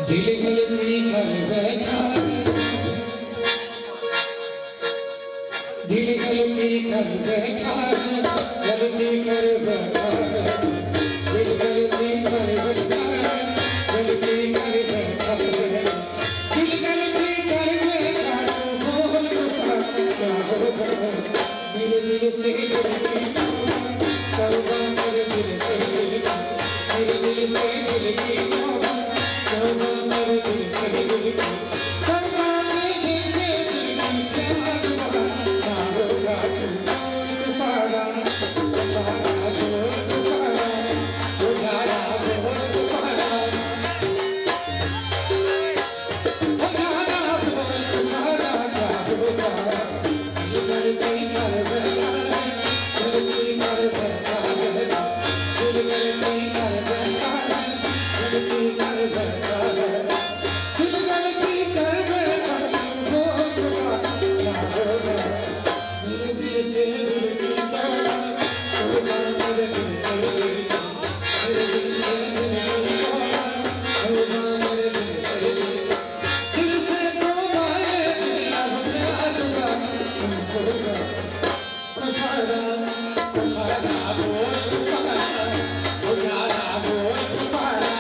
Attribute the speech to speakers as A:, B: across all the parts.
A: दिल गलती कर बैठा है, दिल गलती कर बैठा है, गलती कर बैठा है, दिल गलती कर बैठा है, गलती कर बैठा है, दिल गलती कर बैठा तो बोल वफा क्या होगा, मेरे दिल से गलती तौबा मेरे दिल से गलती, मेरे दिल से गलती तौबा मेरे दिल से गलती, तौबा मेरे दिल की प्यार हुआ क्या होगा तू बोल वफारा, वफारा बोल वफारा, उजाला बोल वफारा, उजाला बोल वफारा क्या होगा, दिल गलती कर बैठा है, गलती कर बैठा है, दिल गलती कर बैठा है, गलती कर बैठा है, दिल गलती कर बैठा तो बोल वफा क्या होगा, मेरे दिल से दिल की तौबा मेरे दिल से दिल की, मेरे दिल से दिल की तौबा मेरे दिल से दिल से तौबा दिल अब प्यार हुआ तुम होगा, वफारा वफारा बोल वफारा, उजाला बोल वफारा,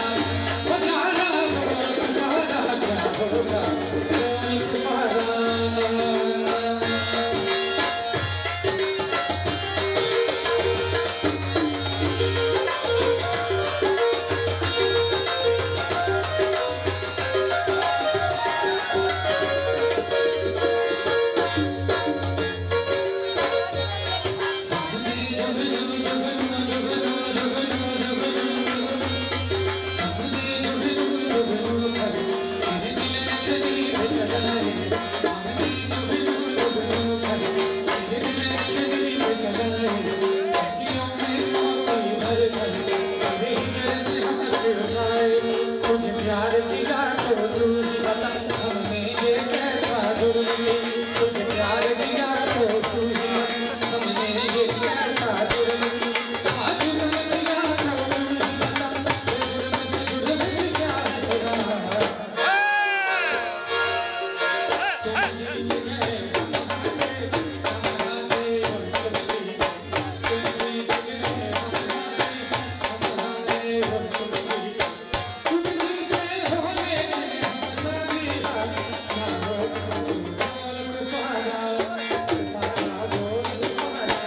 A: उजाला बोल वफारा क्या होगा बोल वफारा। तुझे प्यार किया तो तू ही बता हमने ये कैसा जुर्म किया, तुझे प्यार किया तो तू ही बता हमने ये कैसा जुर्म किया, आज जुर्म किया तो तू ही बता ये जुर्म से जुर्म की क्या है सजा, तुम जीत गए हमारे और तुम जीत, तुम जीत गए हमारे और तुम जीत, तुम जीत गए होने हम सभी का क्या होगा तू बोल वफारा, वफारा बोल वफारा,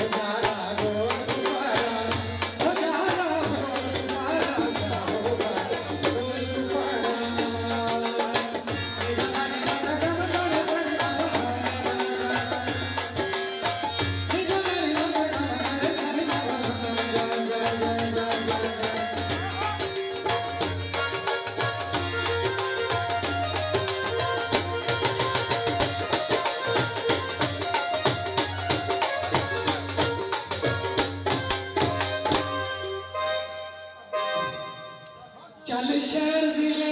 A: उजाला बोल वफारा, उजाला बोल वफारा क्या होगा बोल वफारा। चल शहर जिले